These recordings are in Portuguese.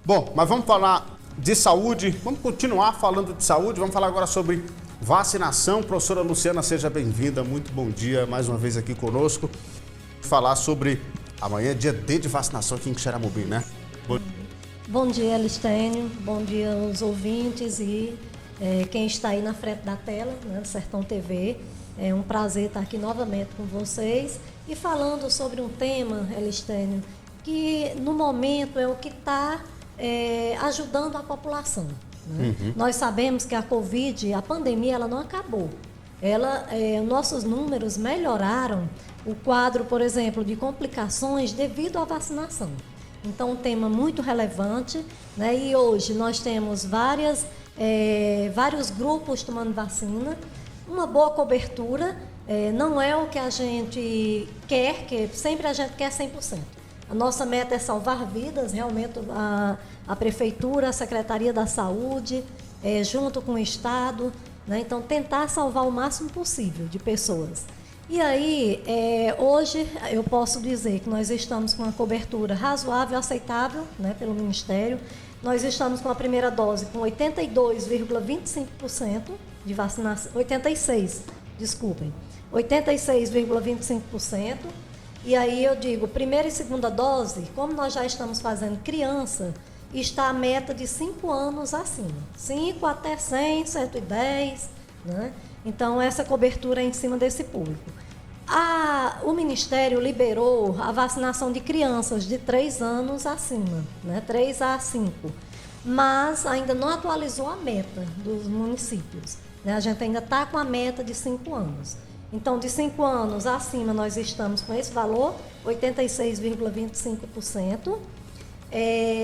Bom, mas vamos falar de saúde, vamos continuar falando de saúde, vamos falar agora sobre vacinação. Professora Luciana, seja bem-vinda, muito bom dia mais uma vez aqui conosco. Falar sobre amanhã, dia D de vacinação aqui em Xeramobim, né? Bom dia, Elistênio, bom dia aos ouvintes e quem está aí na frente da tela, né, do Sertão TV. É um prazer estar aqui novamente com vocês e falando sobre um tema, Elistênio, que no momento é o que está ajudando a população. Né? Nós sabemos que a Covid, a pandemia, ela não acabou. Nossos números melhoraram o quadro, por exemplo, de complicações devido à vacinação. Então, um tema muito relevante, né? E hoje nós temos vários grupos tomando vacina, uma boa cobertura, não é o que a gente quer, que sempre a gente quer 100%. A nossa meta é salvar vidas, realmente a Prefeitura, a Secretaria da Saúde, junto com o Estado, né? Então, tentar salvar o máximo possível de pessoas. E aí, hoje eu posso dizer que nós estamos com uma cobertura razoável, aceitável, né, pelo Ministério. Nós estamos com a primeira dose com 82,25% de vacinação, 86,25%. E aí eu digo, primeira e segunda dose, como nós já estamos fazendo criança, está a meta de 5 anos acima. 5 até 100, 110, né? Então, essa cobertura é em cima desse público. O Ministério liberou a vacinação de crianças de 3 anos acima, né? 3 a 5, mas ainda não atualizou a meta dos municípios, né? A gente ainda está com a meta de 5 anos. Então, de 5 anos acima, nós estamos com esse valor, 86,25%.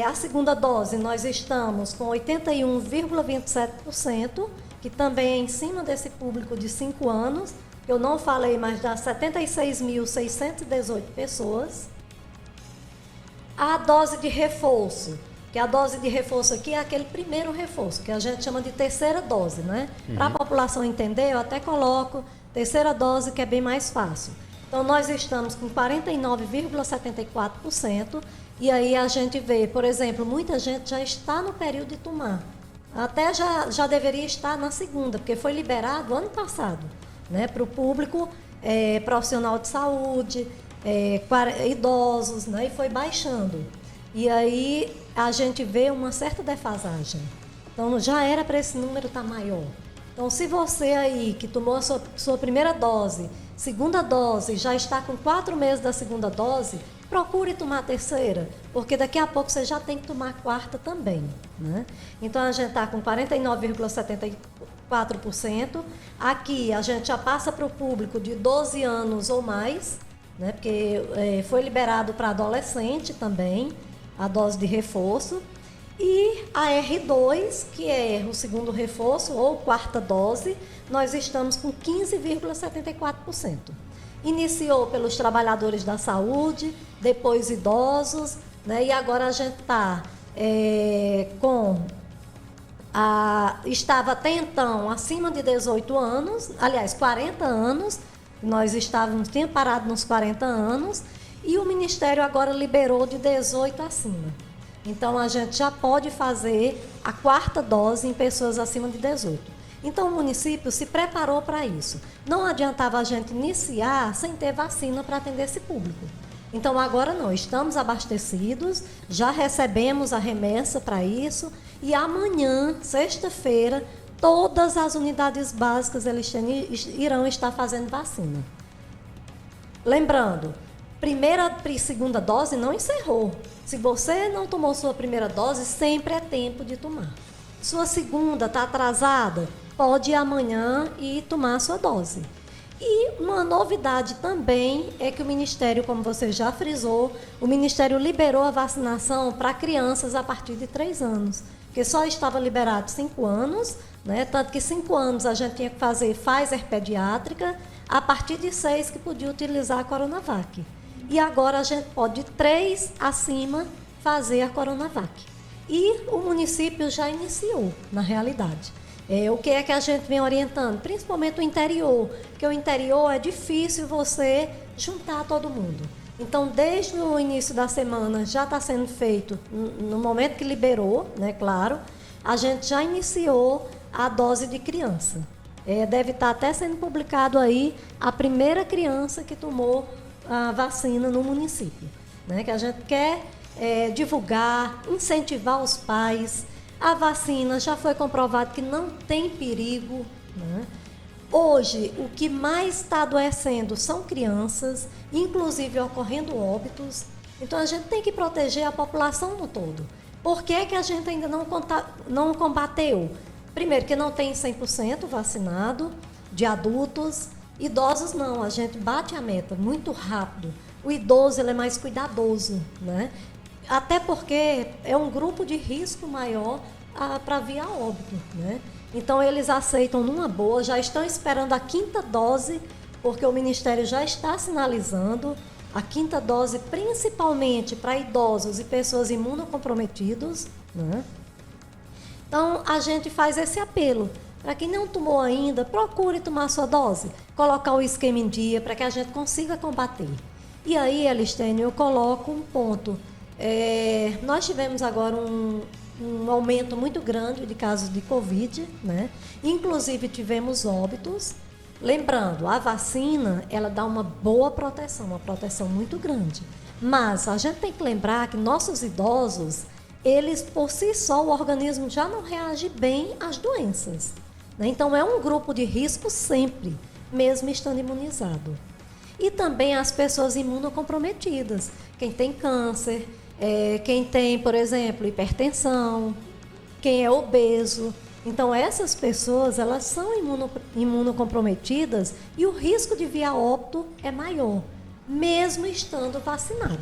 A segunda dose, nós estamos com 81,27%, que também é em cima desse público de 5 anos. Eu não falei, mas dá 76.618 pessoas. A dose de reforço, que a dose de reforço aqui é aquele primeiro reforço, que a gente chama de terceira dose, né? Para a população entender, eu até coloco terceira dose, que é bem mais fácil. Então, nós estamos com 49,74%, e aí a gente vê, por exemplo, muita gente já está no período de tomar. Até já deveria estar na segunda, porque foi liberado ano passado, né, para o público profissional de saúde, idosos, né, e foi baixando. E aí a gente vê uma certa defasagem. Então, já era para esse número estar maior. Então, se você aí que tomou a sua primeira dose, segunda dose, já está com 4 meses da segunda dose, procure tomar a terceira, porque daqui a pouco você já tem que tomar a quarta também, né? Então, a gente está com 49,74%. Aqui, a gente já passa para o público de 12 anos ou mais, né? Porque foi liberado para adolescente também, a dose de reforço. E a R2, que é o segundo reforço ou quarta dose, nós estamos com 15,74%. Iniciou pelos trabalhadores da saúde, depois idosos, né? E agora a gente está estava até então acima de 18 anos, aliás, 40 anos, nós tinha parado nos 40 anos, e o Ministério agora liberou de 18 acima. Então, a gente já pode fazer a quarta dose em pessoas acima de 18. Então, o município se preparou para isso. Não adiantava a gente iniciar sem ter vacina para atender esse público. Então, agora não, estamos abastecidos, já recebemos a remessa para isso, e amanhã, sexta-feira, todas as unidades básicas irão estar fazendo vacina. Lembrando, primeira e segunda dose não encerrou. Se você não tomou sua primeira dose, sempre é tempo de tomar. Sua segunda está atrasada, pode ir amanhã e tomar a sua dose. E uma novidade também é que o Ministério, como você já frisou, o Ministério liberou a vacinação para crianças a partir de 3 anos, porque só estava liberado 5 anos, né? Tanto que 5 anos a gente tinha que fazer Pfizer pediátrica, a partir de 6 que podia utilizar a Coronavac. E agora a gente pode, de 3 acima, fazer a Coronavac. E o município já iniciou, na realidade. O que é que a gente vem orientando? Principalmente o interior, porque o interior é difícil você juntar todo mundo. Então, desde o início da semana, já está sendo feito, no momento que liberou, né, claro, a gente já iniciou a dose de criança. Deve estar até sendo publicado aí a primeira criança que tomou a vacina no município, né, que a gente quer divulgar, incentivar os pais. A vacina já foi comprovado que não tem perigo, né? Hoje, o que mais está adoecendo são crianças, inclusive ocorrendo óbitos. Então, a gente tem que proteger a população no todo. Por que que a gente ainda não combateu? Primeiro, que não tem 100% vacinado de adultos. Idosos não, a gente bate a meta muito rápido. O idoso ele é mais cuidadoso, né? Até porque é um grupo de risco maior para vir a óbito, né? Então, eles aceitam numa boa, já estão esperando a 5ª dose, porque o Ministério já está sinalizando a 5ª dose, principalmente para idosos e pessoas imunocomprometidos, né? Então, a gente faz esse apelo. Para quem não tomou ainda, procure tomar sua dose, colocar o esquema em dia para que a gente consiga combater. E aí, Elistênio, eu coloco um ponto. Nós tivemos agora um aumento muito grande de casos de Covid, né? Inclusive tivemos óbitos. Lembrando, a vacina, ela dá uma boa proteção, uma proteção muito grande. Mas a gente tem que lembrar que nossos idosos, eles por si só, o organismo já não reage bem às doenças, né? Então é um grupo de risco sempre, mesmo estando imunizado. E também as pessoas imunocomprometidas, quem tem câncer, quem tem, por exemplo, hipertensão, quem é obeso. Então, essas pessoas, elas são imunocomprometidas e o risco de vir a óbito é maior, mesmo estando vacinado,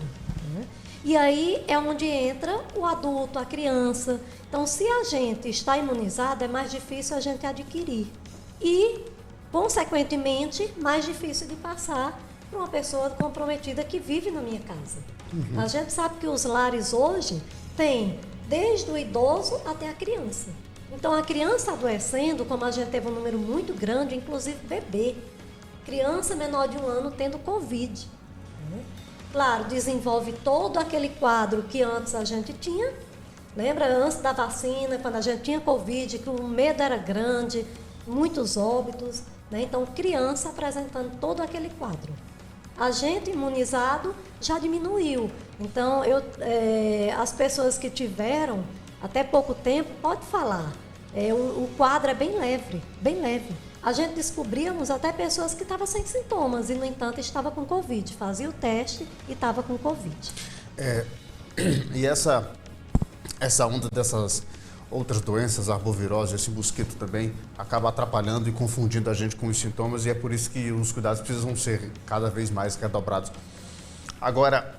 né? E aí é onde entra o adulto, a criança. Então, se a gente está imunizado, é mais difícil a gente adquirir. E, consequentemente, mais difícil de passar para uma pessoa comprometida que vive na minha casa. A gente sabe que os lares hoje têm desde o idoso até a criança. Então, a criança adoecendo, como a gente teve um número muito grande, inclusive bebê, criança menor de 1 ano tendo Covid, né? Claro, desenvolve todo aquele quadro que antes a gente tinha. Lembra, antes da vacina, quando a gente tinha Covid, que o medo era grande, muitos óbitos, né? Então, criança apresentando todo aquele quadro. A gente imunizado já diminuiu. Então, as pessoas que tiveram até pouco tempo, pode falar, o quadro é bem leve, bem leve. A gente descobríamos até pessoas que estavam sem sintomas e, no entanto, estava com Covid. Fazia o teste e estava com Covid. E essa onda dessas outras doenças, arbovirose, esse mosquito também, acaba atrapalhando e confundindo a gente com os sintomas, e é por isso que os cuidados precisam ser cada vez mais redobrados. Agora,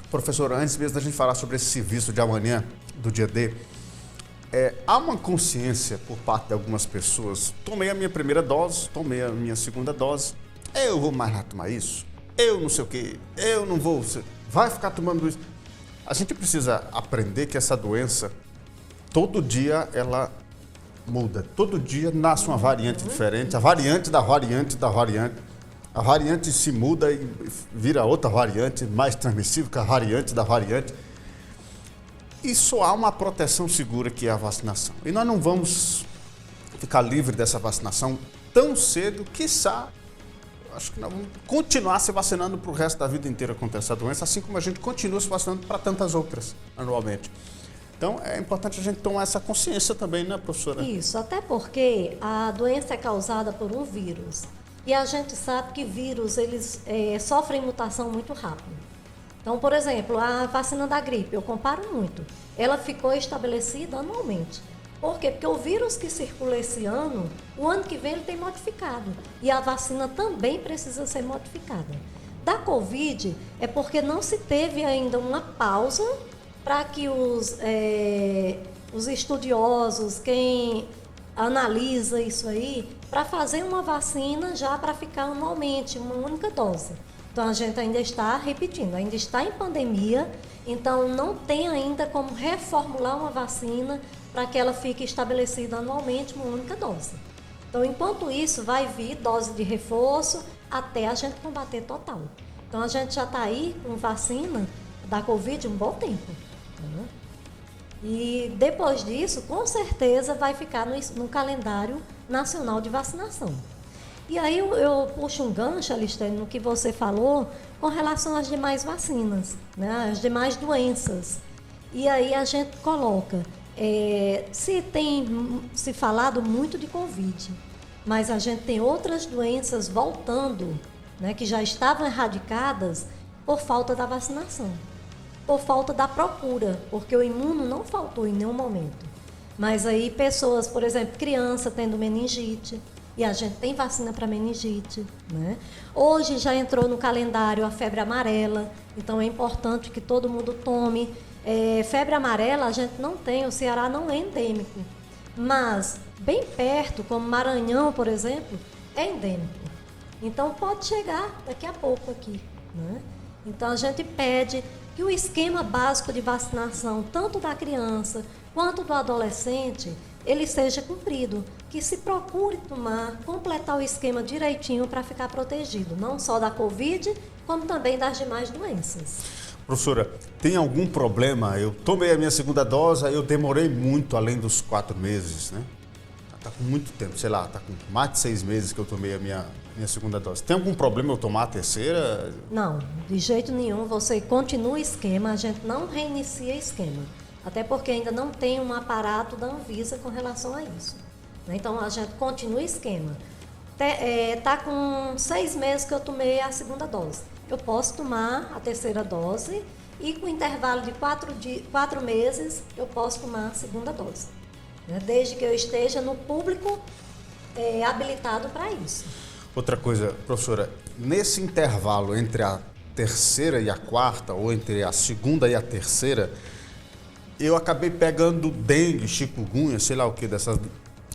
professor, antes mesmo da gente falar sobre esse serviço de amanhã, do dia D, há uma consciência por parte de algumas pessoas: tomei a minha primeira dose, tomei a minha segunda dose, eu vou mais lá tomar isso, eu não sei o quê, eu não vou, vai ficar tomando isso. A gente precisa aprender que essa doença, todo dia ela muda, todo dia nasce uma variante diferente, a variante da variante da variante. A variante se muda e vira outra variante, mais transmissível que a variante da variante. E só há uma proteção segura, que é a vacinação. E nós não vamos ficar livre dessa vacinação tão cedo, quiçá, acho que nós vamos continuar se vacinando para o resto da vida inteira contra essa doença, assim como a gente continua se vacinando para tantas outras anualmente. Então, é importante a gente tomar essa consciência também, né, professora? Isso, até porque a doença é causada por um vírus. E a gente sabe que vírus, eles sofrem mutação muito rápido. Então, por exemplo, a vacina da gripe, eu comparo muito. Ela ficou estabelecida anualmente. Por quê? Porque o vírus que circula esse ano, o ano que vem ele tem modificado. E a vacina também precisa ser modificada. Da Covid, é porque não se teve ainda uma pausa para que os estudiosos, quem analisa isso aí, para fazer uma vacina já para ficar anualmente, uma única dose. Então, a gente ainda está repetindo, ainda está em pandemia, então não tem ainda como reformular uma vacina para que ela fique estabelecida anualmente, uma única dose. Então, enquanto isso, vai vir dose de reforço até a gente combater total. Então a gente já está aí com vacina da Covid um bom tempo. Né? E depois disso, com certeza, vai ficar no calendário nacional de vacinação. E aí eu puxo um gancho, Alistene, no que você falou com relação às demais vacinas, né? As demais doenças. E aí a gente coloca, se tem se falado muito de Covid, mas a gente tem outras doenças voltando, né, que já estavam erradicadas por falta da vacinação, por falta da procura, porque o imuno não faltou em nenhum momento. Mas aí pessoas, por exemplo, criança tendo meningite, e a gente tem vacina para meningite, né? Hoje já entrou no calendário a febre amarela, então é importante que todo mundo tome. Febre amarela a gente não tem, o Ceará não é endêmico, mas bem perto, como Maranhão, por exemplo, é endêmico. Então pode chegar daqui a pouco aqui, né? Então a gente pede que o esquema básico de vacinação, tanto da criança quanto do adolescente, ele seja cumprido, que se procure completar o esquema direitinho para ficar protegido, não só da Covid, como também das demais doenças. Professora, tem algum problema? Eu tomei a minha segunda dose, eu demorei muito, além dos 4 meses, né? Está com muito tempo, sei lá, está com mais de 6 meses que eu tomei a minha segunda dose. Tem algum problema eu tomar a terceira? Não, de jeito nenhum. Você continua o esquema, a gente não reinicia esquema. Até porque ainda não tem um aparato da Anvisa com relação a isso. Então, a gente continua o esquema. Está com 6 meses que eu tomei a segunda dose. Eu posso tomar a terceira dose e com intervalo de 4 meses eu posso tomar a segunda dose. Desde que eu esteja no público habilitado para isso. Outra coisa, professora, nesse intervalo entre a terceira e a quarta, ou entre a segunda e a terceira, eu acabei pegando dengue, chikungunya, sei lá o que dessas.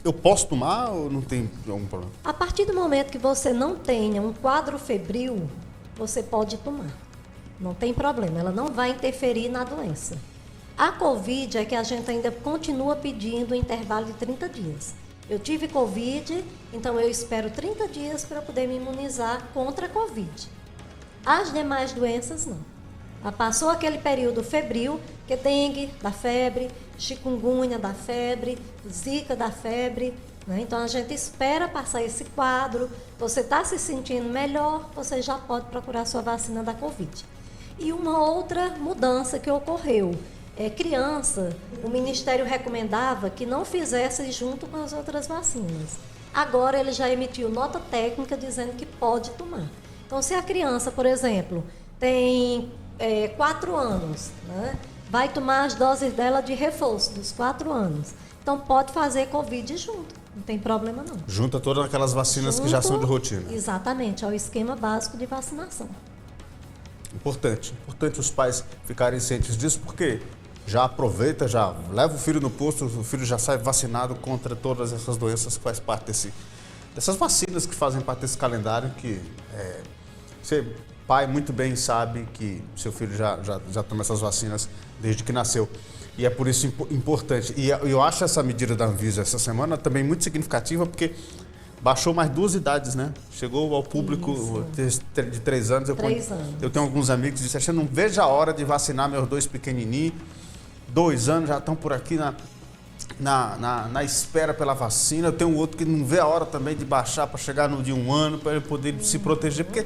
Eu posso tomar ou não tem algum problema? A partir do momento que você não tenha um quadro febril, você pode tomar. Não tem problema, ela não vai interferir na doença. A Covid é que a gente ainda continua pedindo um intervalo de 30 dias. Eu tive Covid, então eu espero 30 dias para poder me imunizar contra a Covid. As demais doenças, não. Passou aquele período febril, que dengue da febre, chikungunya da febre, zika da febre, né? Então a gente espera passar esse quadro, você está se sentindo melhor, você já pode procurar sua vacina da Covid. E uma outra mudança que ocorreu, criança, o Ministério recomendava que não fizesse junto com as outras vacinas. Agora ele já emitiu nota técnica dizendo que pode tomar. Então se a criança, por exemplo, tem 4 anos, né? Vai tomar as doses dela de reforço dos 4 anos. Então pode fazer Covid junto, não tem problema não. Junta todas aquelas vacinas que já são de rotina. Exatamente, é o esquema básico de vacinação. Importante os pais ficarem cientes disso, porque já aproveita, já leva o filho no posto, o filho já sai vacinado contra todas essas doenças que faz parte dessas vacinas que fazem parte desse calendário que você, pai, muito bem sabe que seu filho já toma essas vacinas desde que nasceu. E é por isso importante. E eu acho essa medida da Anvisa essa semana também muito significativa, porque baixou mais 2 idades, né? Chegou ao público de 3 anos. 3 anos. Eu tenho alguns amigos que disseram, não vejo a hora de vacinar meus 2 pequenininhos. 2 anos já estão por aqui na espera pela vacina. Eu tenho um outro que não vê a hora também de baixar para chegar no de 1 ano, para ele poder se proteger, porque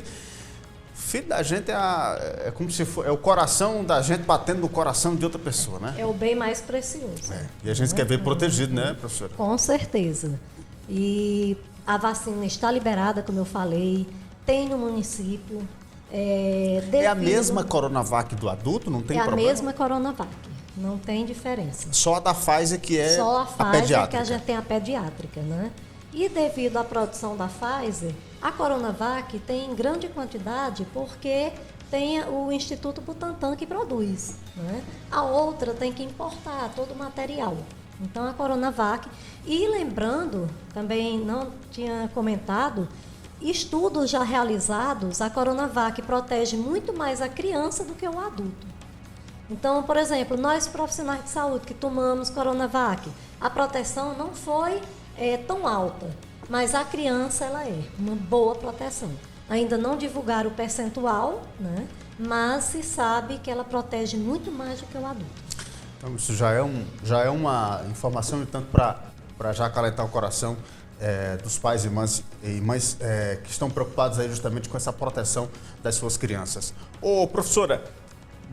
filho da gente é como se for, é o coração da gente batendo no coração de outra pessoa, né? É o bem mais precioso. E a gente quer ver protegido, né, professora? Com certeza. E a vacina está liberada, como eu falei, tem no município. É a mesma Coronavac do adulto? Não tem problema? É a mesma Coronavac, não tem diferença. Só a da Pfizer que é Só a Pfizer pediátrica. que a gente tem a pediátrica, né? E devido à produção da Pfizer, a Coronavac tem em grande quantidade porque tem o Instituto Butantan que produz, né? A outra tem que importar todo o material. Então a Coronavac, e lembrando, também não tinha comentado, estudos já realizados, a Coronavac protege muito mais a criança do que o adulto. Então, por exemplo, nós profissionais de saúde que tomamos Coronavac, a proteção não foi tão alta, mas a criança ela é uma boa proteção. Ainda não divulgaram o percentual, né? Mas se sabe que ela protege muito mais do que o adulto. Então, isso já é uma informação, tanto para já acalentar o coração dos pais e mães que estão preocupados aí justamente com essa proteção das suas crianças. Ô, professora,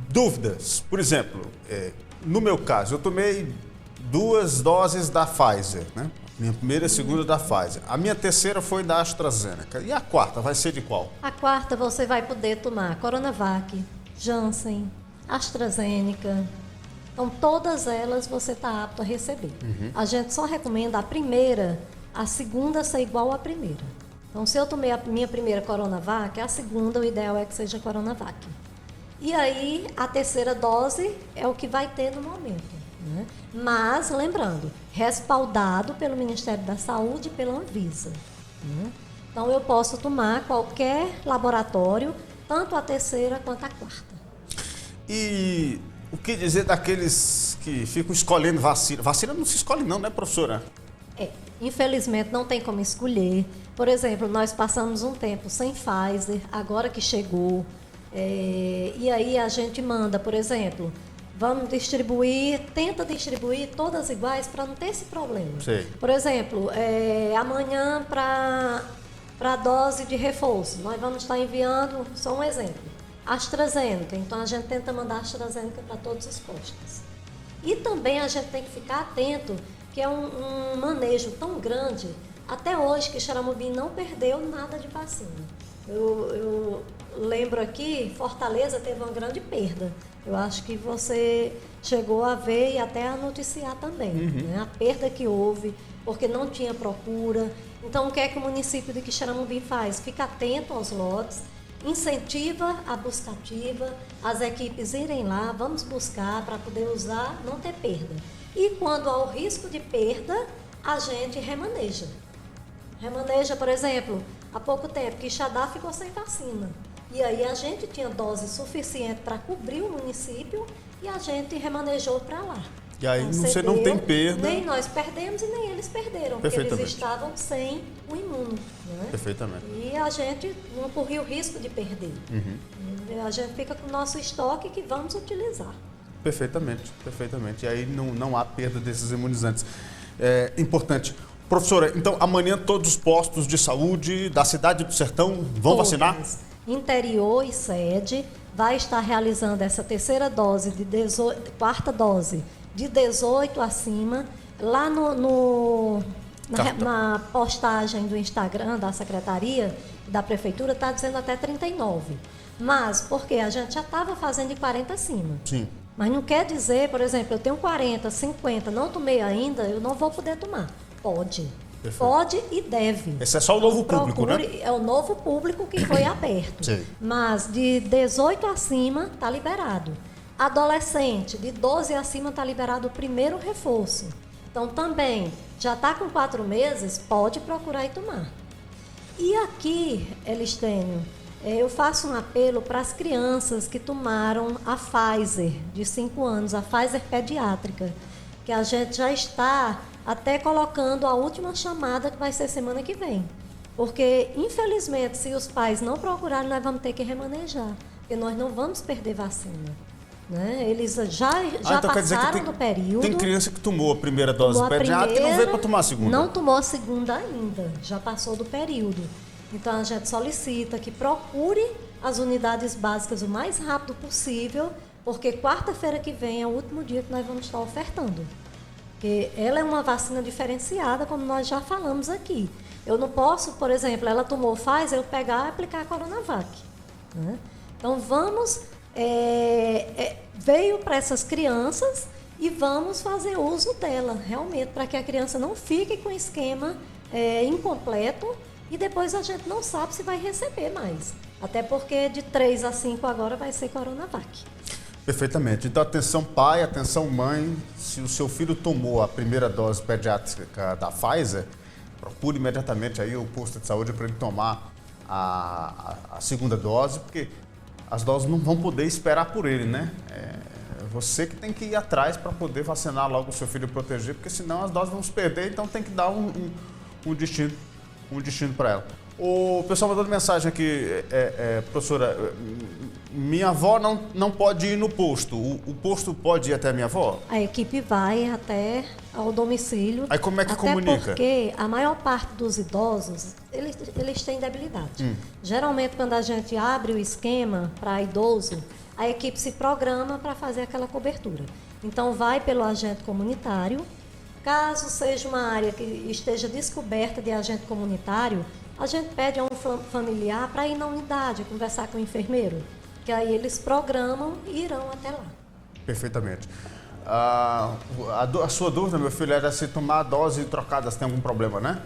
dúvidas? Por exemplo, no meu caso, eu tomei 2 doses da Pfizer, né? Minha primeira e a segunda da Pfizer. A minha terceira foi da AstraZeneca. E a quarta vai ser de qual? A quarta você vai poder tomar Coronavac, Janssen, AstraZeneca. Então, todas elas você está apto a receber. A gente só recomenda a primeira, a segunda ser igual à primeira. Então, se eu tomei a minha primeira Coronavac, a segunda, o ideal é que seja Coronavac. E aí, a terceira dose é o que vai ter no momento. Né? Mas, lembrando, respaldado pelo Ministério da Saúde e pela Anvisa. Né? Então, eu posso tomar qualquer laboratório, tanto a terceira quanto a quarta. E o que dizer daqueles que ficam escolhendo vacina? Vacina não se escolhe não, né, professora? Infelizmente não tem como escolher. Por exemplo, nós passamos um tempo sem Pfizer, agora que chegou. E aí a gente manda, por exemplo, vamos distribuir, tenta distribuir todas iguais para não ter esse problema. Sei. Por exemplo, amanhã para a dose de reforço, nós vamos estar enviando, só um exemplo, AstraZeneca. Então a gente tenta mandar AstraZeneca para todos os postos. E também a gente tem que ficar atento, que é um manejo tão grande, até hoje que Xaramubim não perdeu nada de vacina. Eu lembro aqui, Fortaleza teve uma grande perda. Eu acho que você chegou a ver e até a noticiar também, né? A perda que houve, porque não tinha procura. Então, o que é que o município de Quixeramobim faz? Fica atento aos lotes, incentiva a busca ativa, as equipes irem lá, vamos buscar para poder usar, não ter perda. E quando há o risco de perda, a gente remaneja. Remaneja, por exemplo, há pouco tempo, Quixadá ficou sem vacina. E aí a gente tinha dose suficiente para cobrir o município e a gente remanejou para lá. E aí você não tem perda. Nem nós perdemos e nem eles perderam, porque eles estavam sem o imuno. Né? Perfeitamente. E a gente não corria o risco de perder. A gente fica com o nosso estoque que vamos utilizar. Perfeitamente, perfeitamente. E aí não há perda desses imunizantes. Importante. Professora, então amanhã todos os postos de saúde da cidade do Sertão vão vacinar? Interior e sede vai estar realizando essa terceira dose, quarta dose, de 18 acima, lá na postagem do Instagram da Secretaria da Prefeitura está dizendo até 39. Mas, porque a gente já estava fazendo de 40 acima. Sim. Mas não quer dizer, por exemplo, eu tenho 40, 50, não tomei ainda, eu não vou poder tomar. Pode. Perfeito. Pode e deve. Esse é só o novo público, né? É o novo público que foi aberto. Sim. Mas de 18 acima está liberado. Adolescente, de 12 acima está liberado o primeiro reforço. Então também, já está com 4 meses, pode procurar e tomar. E aqui, Elistênio, eu faço um apelo para as crianças que tomaram a Pfizer de 5 anos, a Pfizer pediátrica, que a gente já está até colocando a última chamada, que vai ser semana que vem. Porque, infelizmente, se os pais não procurarem, nós vamos ter que remanejar, porque nós não vamos perder vacina. Né? Eles já então passaram do período. Tem criança que tomou a primeira dose pediátrica e não veio para tomar a segunda. Não tomou a segunda ainda, já passou do período. Então, a gente solicita que procure as unidades básicas o mais rápido possível, porque quarta-feira que vem é o último dia que nós vamos estar ofertando. Porque ela é uma vacina diferenciada, como nós já falamos aqui. Eu não posso, por exemplo, ela tomou Pfizer, eu pegar e aplicar a Coronavac. Né? Então, vamos... veio para essas crianças e vamos fazer uso dela, realmente, para que a criança não fique com o esquema incompleto e depois a gente não sabe se vai receber mais. Até porque de 3 a 5 agora vai ser Coronavac. Perfeitamente. Então, atenção pai, atenção mãe, se o seu filho tomou a primeira dose pediátrica da Pfizer, procure imediatamente aí o posto de saúde para ele tomar a segunda dose, porque as doses não vão poder esperar por ele, né? É você que tem que ir atrás para poder vacinar logo o seu filho e proteger, porque senão as doses vão se perder, então tem que dar um destino para ela. O pessoal mandou mensagem aqui, professora, minha avó não pode ir no posto. O posto pode ir até a minha avó? A equipe vai até ao domicílio. Aí como é que até comunica? Porque a maior parte dos idosos, eles têm debilidade. Geralmente, quando a gente abre o esquema para idoso, a equipe se programa para fazer aquela cobertura. Então, vai pelo agente comunitário. Caso seja uma área que esteja descoberta de agente comunitário, a gente pede a um familiar para ir na unidade, conversar com o enfermeiro, que aí eles programam e irão até lá. Perfeitamente. A sua dúvida, meu filho, era se tomar a dose trocada, se tem algum problema, né?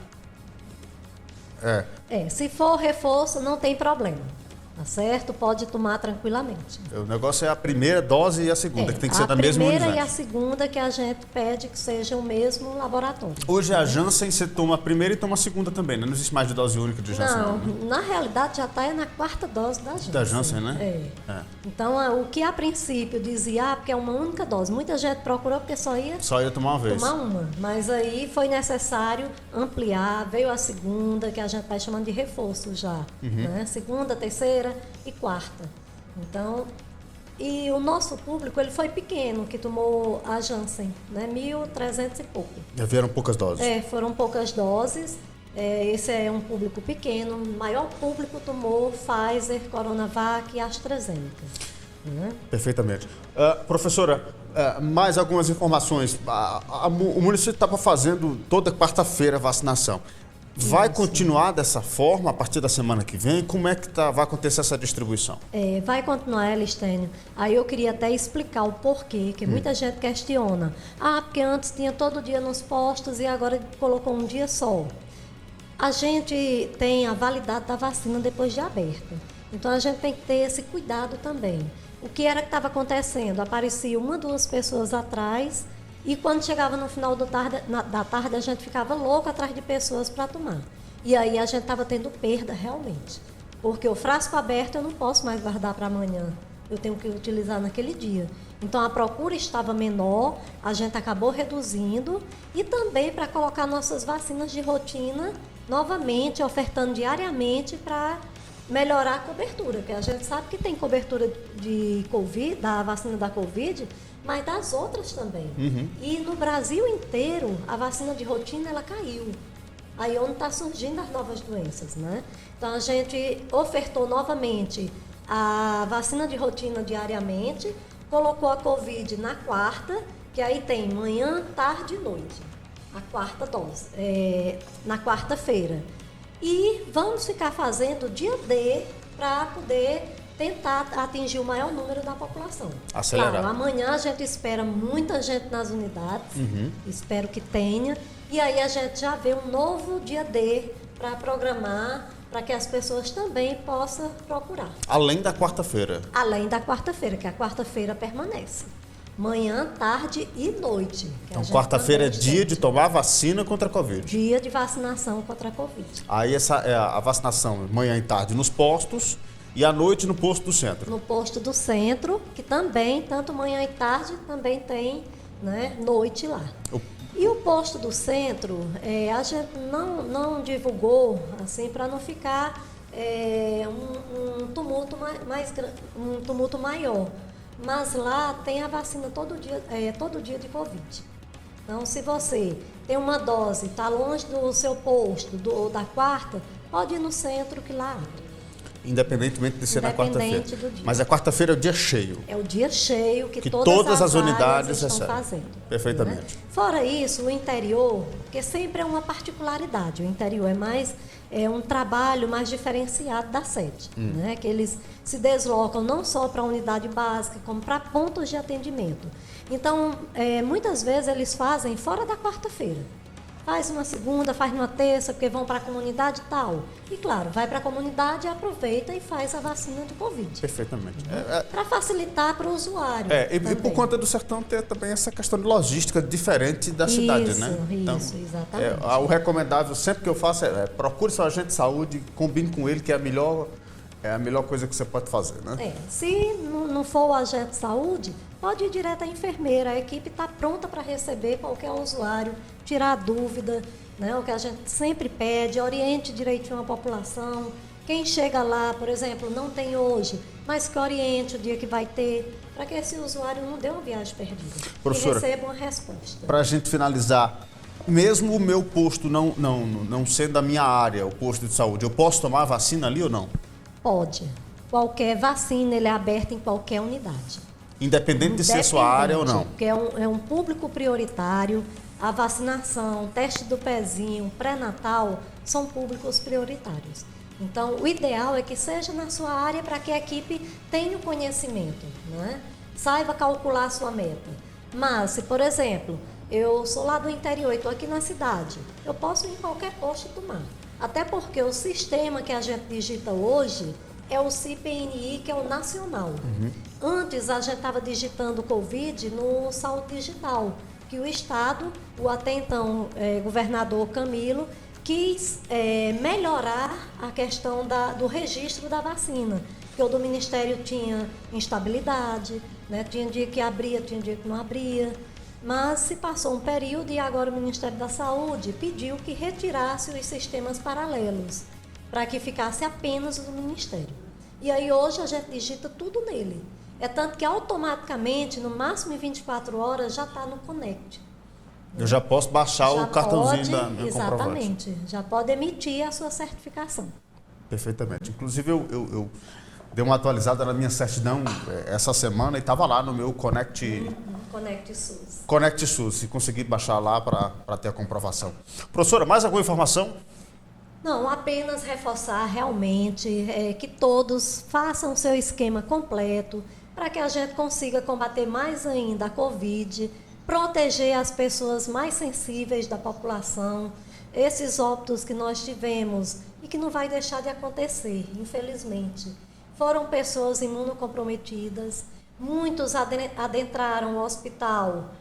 Se for reforço, não tem problema. Tá certo? Pode tomar tranquilamente. O negócio é a primeira dose e a segunda, que tem que ser da mesma unidade. A primeira e a segunda que a gente pede que seja o mesmo laboratório. Hoje a Janssen, você toma a primeira e toma a segunda também, né? Não existe mais de dose única de Janssen. Não, né? Na realidade já está na 4ª dose da Janssen. Da Janssen, né? Então, o que a princípio dizia, porque é uma única dose, muita gente procurou porque só ia tomar uma vez. Tomar uma, mas aí foi necessário ampliar, veio a segunda, que a gente vai chamando de reforço já, né? Segunda, terceira e 4ª. Então, e o nosso público, ele foi pequeno, que tomou a Janssen, né? 1.300 e pouco. Já vieram poucas doses. Foram poucas doses. Esse é um público pequeno. O maior público tomou Pfizer, Coronavac e AstraZeneca. Perfeitamente. Professora, mais algumas informações. O município estava fazendo toda quarta-feira a vacinação. Vai continuar dessa forma a partir da semana que vem? Como é que vai acontecer essa distribuição? Vai continuar, Elistênio. Aí eu queria até explicar o porquê, que muita gente questiona. Porque antes tinha todo dia nos postos e agora colocou um dia só. A gente tem a validade da vacina depois de aberta. Então a gente tem que ter esse cuidado também. O que era que estava acontecendo? Aparecia 1, 2 pessoas atrás. E quando chegava no final da tarde, a gente ficava louco atrás de pessoas para tomar. E aí a gente estava tendo perda realmente. Porque o frasco aberto eu não posso mais guardar para amanhã. Eu tenho que utilizar naquele dia. Então a procura estava menor, a gente acabou reduzindo. E também para colocar nossas vacinas de rotina novamente, ofertando diariamente para melhorar a cobertura. Porque a gente sabe que tem cobertura de Covid, da vacina da Covid, mas das outras também. E no Brasil inteiro, a vacina de rotina, ela caiu. Aí onde está surgindo as novas doenças, né? Então, a gente ofertou novamente a vacina de rotina diariamente, colocou a Covid na 4ª, que aí tem manhã, tarde e noite. A 4ª dose, na quarta-feira. E vamos ficar fazendo dia D para poder tentar atingir o maior número da população. Acelerar. Claro, amanhã a gente espera muita gente nas unidades, espero que tenha, e aí a gente já vê um novo dia D para programar, para que as pessoas também possam procurar. Além da quarta-feira? Além da quarta-feira, que a quarta-feira permanece. Manhã, tarde e noite. Então, quarta-feira é dia de tomar vacina contra a Covid. Dia de vacinação contra a Covid. Aí essa é a vacinação manhã e tarde nos postos e à noite no posto do centro. No posto do centro, que também, tanto manhã e tarde, também tem, né, noite lá. E o posto do centro, a gente não divulgou, assim, para não ficar um tumulto maior. Mas lá tem a vacina todo dia de Covid. Então, se você tem uma dose, está longe do seu posto, da 4ª, pode ir no centro que lá abre. Independentemente de ser na quarta-feira. Do dia. Mas a quarta-feira é o dia cheio. É o dia cheio que todas as áreas unidades estão recebem. fazendo. Perfeitamente. Né? Fora isso, o interior, porque sempre é uma particularidade, o interior é mais um trabalho mais diferenciado da sede, né? Que eles se deslocam não só para a unidade básica, como para pontos de atendimento. Então, muitas vezes eles fazem fora da quarta-feira. Faz uma segunda, faz uma terça, porque vão para a comunidade e tal. E claro, vai para a comunidade, aproveita e faz a vacina de Covid. Perfeitamente. Para facilitar para o usuário. E por conta do sertão ter também essa questão de logística diferente da cidade, né? Então, exatamente. O recomendável sempre que eu faço procure seu agente de saúde, combine com ele que é a melhor é a melhor coisa que você pode fazer, né? Se não for o agente de saúde, pode ir direto à enfermeira. A equipe está pronta para receber qualquer usuário, tirar dúvida, né? O que a gente sempre pede, oriente direitinho a população. Quem chega lá, por exemplo, não tem hoje, mas que oriente o dia que vai ter, para que esse usuário não dê uma viagem perdida. Professora, e receba uma resposta. Para a gente finalizar, mesmo o meu posto não sendo da minha área, o posto de saúde, eu posso tomar a vacina ali ou não? Pode. Qualquer vacina, ele é aberto em qualquer unidade. Independente de ser sua área ou não? Porque é um público prioritário. A vacinação, teste do pezinho, pré-natal, são públicos prioritários. Então, o ideal é que seja na sua área para que a equipe tenha o conhecimento, né? Saiba calcular a sua meta. Mas, se, por exemplo, eu sou lá do interior e estou aqui na cidade, eu posso ir em qualquer posto tomar. Até porque o sistema que a gente digita hoje é o CIPNI, que é o nacional. Antes, a gente estava digitando Covid no Saúde Digital, que o Estado, o até então governador Camilo, quis melhorar a questão do registro da vacina, porque o do Ministério tinha instabilidade, né? Tinha dia que abria, tinha dia que não abria, mas se passou um período e agora o Ministério da Saúde pediu que retirasse os sistemas paralelos, para que ficasse apenas o do Ministério. E aí hoje a gente digita tudo nele. É tanto que automaticamente, no máximo em 24 horas, já está no Conect. Eu já posso baixar o cartãozinho da minha comprovante. Exatamente, já pode emitir a sua certificação. Perfeitamente. Inclusive, eu dei uma atualizada na minha certidão essa semana e estava lá no meu Conect SUS. Conect SUS, e consegui baixar lá para ter a comprovação. Professora, mais alguma informação? Não, apenas reforçar realmente que todos façam o seu esquema completo para que a gente consiga combater mais ainda a Covid, proteger as pessoas mais sensíveis da população, esses óbitos que nós tivemos e que não vai deixar de acontecer, infelizmente. Foram pessoas imunocomprometidas, muitos adentraram o hospital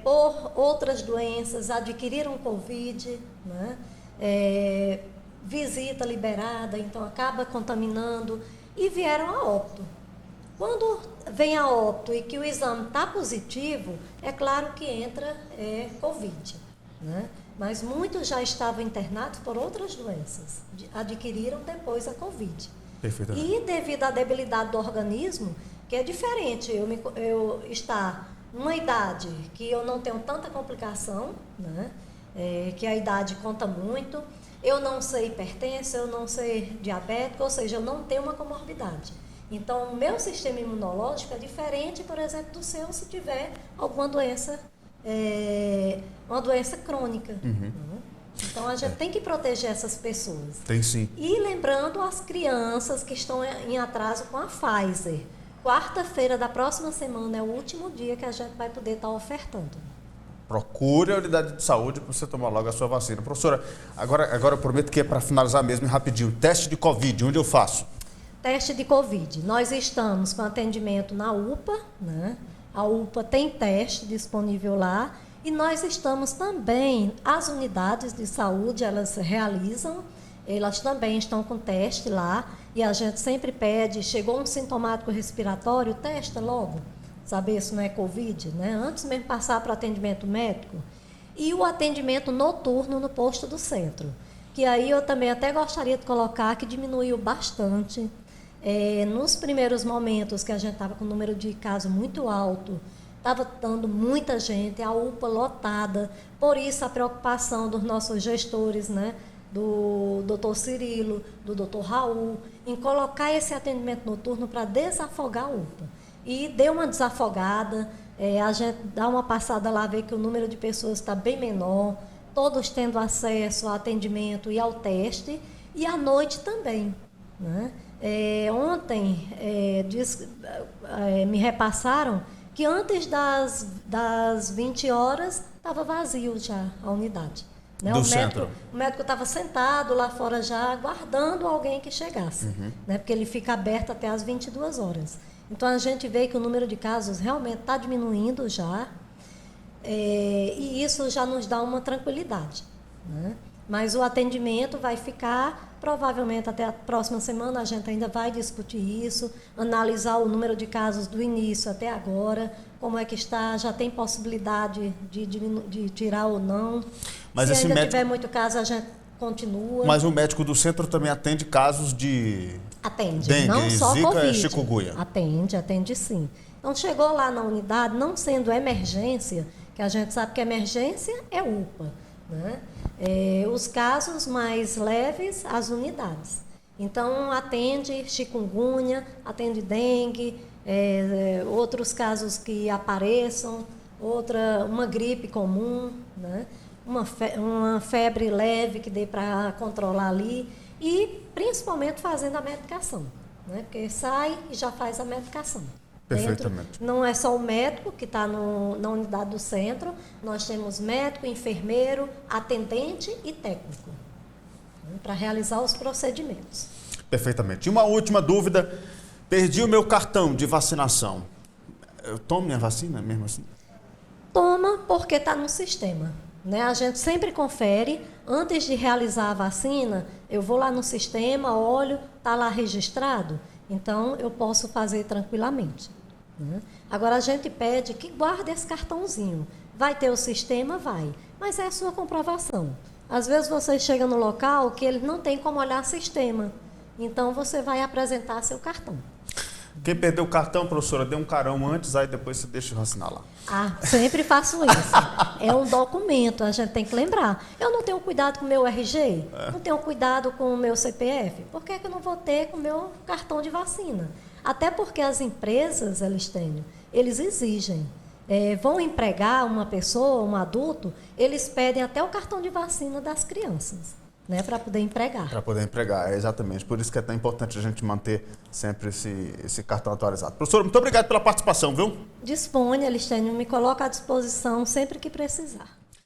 por outras doenças, adquiriram Covid, né? Visita liberada, então acaba contaminando e vieram a óbito. Quando vem a óbito e que o exame está positivo, é claro que entra Covid, né? Mas muitos já estavam internados por outras doenças, adquiriram depois a Covid. Perfeitamente. E devido à debilidade do organismo, que é diferente eu estar numa idade que eu não tenho tanta complicação, né? Que a idade conta muito, eu não ser hipertensa, eu não ser diabética, ou seja, eu não tenho uma comorbidade. Então, o meu sistema imunológico é diferente, por exemplo, do seu se tiver alguma doença, uma doença crônica. Né? Então, a gente tem que proteger essas pessoas. Tem sim. E lembrando as crianças que estão em atraso com a Pfizer. Quarta-feira da próxima semana é o último dia que a gente vai poder estar ofertando. Procure a unidade de saúde para você tomar logo a sua vacina. Professora, agora eu prometo que é para finalizar mesmo rapidinho. Teste de Covid, onde eu faço? Teste de Covid. Nós estamos com atendimento na UPA, né? A UPA tem teste disponível lá. E nós estamos também, as unidades de saúde, elas realizam, elas também estão com teste lá. E a gente sempre pede, chegou um sintomático respiratório, testa logo, saber se não é Covid, né? Antes mesmo passar para o atendimento médico. E o atendimento noturno no posto do centro, que aí eu também até gostaria de colocar que diminuiu bastante. Nos primeiros momentos que a gente estava com um número de casos muito alto, estava dando muita gente, a UPA lotada, por isso a preocupação dos nossos gestores, né? Do doutor Cirilo, do doutor Raul, em colocar esse atendimento noturno para desafogar a UPA. E deu uma desafogada, a gente dá uma passada lá, vê que o número de pessoas está bem menor, todos tendo acesso ao atendimento e ao teste, e à noite também, né? Ontem me repassaram que antes das 20 horas estava vazio já a unidade. Né? O médico estava sentado lá fora já, aguardando alguém que chegasse, né? Porque ele fica aberto até às 22 horas. Então, a gente vê que o número de casos realmente está diminuindo já, e isso já nos dá uma tranquilidade, né? Mas o atendimento vai ficar Provavelmente até a próxima semana a gente ainda vai discutir isso, analisar o número de casos do início até agora, como é que está, já tem possibilidade de tirar ou não. Mas se esse ainda médico... tiver muito caso, a gente continua. Mas o médico do centro também atende casos de dengue, não só zika Covid. e chikungunya. Atende sim. Então chegou lá na unidade, não sendo emergência, que a gente sabe que emergência é UPA, né? Os casos mais leves, as unidades. Então atende chikungunya, atende dengue, outros casos que apareçam, uma gripe comum, né? Uma febre leve que dê para controlar ali e principalmente fazendo a medicação, né? Porque sai e já faz a medicação. Perfeitamente. Não é só o médico que está na unidade do centro, nós temos médico, enfermeiro, atendente e técnico, né, para realizar os procedimentos. Perfeitamente. E uma última dúvida, perdi o meu cartão de vacinação. Eu tomo minha vacina mesmo assim? Toma porque está no sistema. Né? A gente sempre confere, antes de realizar a vacina, eu vou lá no sistema, olho, está lá registrado, então eu posso fazer tranquilamente. Né? Agora a gente pede que guarde esse cartãozinho. Vai ter o sistema? Vai. Mas é a sua comprovação. Às vezes você chega no local que ele não tem como olhar sistema, então você vai apresentar seu cartão. Quem perdeu o cartão, professora, dê um carão antes, aí depois você deixa eu vacinar lá. Sempre faço isso. É um documento, a gente tem que lembrar. Eu não tenho cuidado com o meu RG, não tenho cuidado com o meu CPF. Por que eu não vou ter com o meu cartão de vacina? Até porque as empresas, eles exigem. Vão empregar uma pessoa, um adulto, eles pedem até o cartão de vacina das crianças. Né, para poder empregar. Para poder empregar, exatamente. Por isso que é tão importante a gente manter sempre esse cartão atualizado. Professor, muito obrigado pela participação, viu? Disponha, Elistênio, me coloca à disposição sempre que precisar.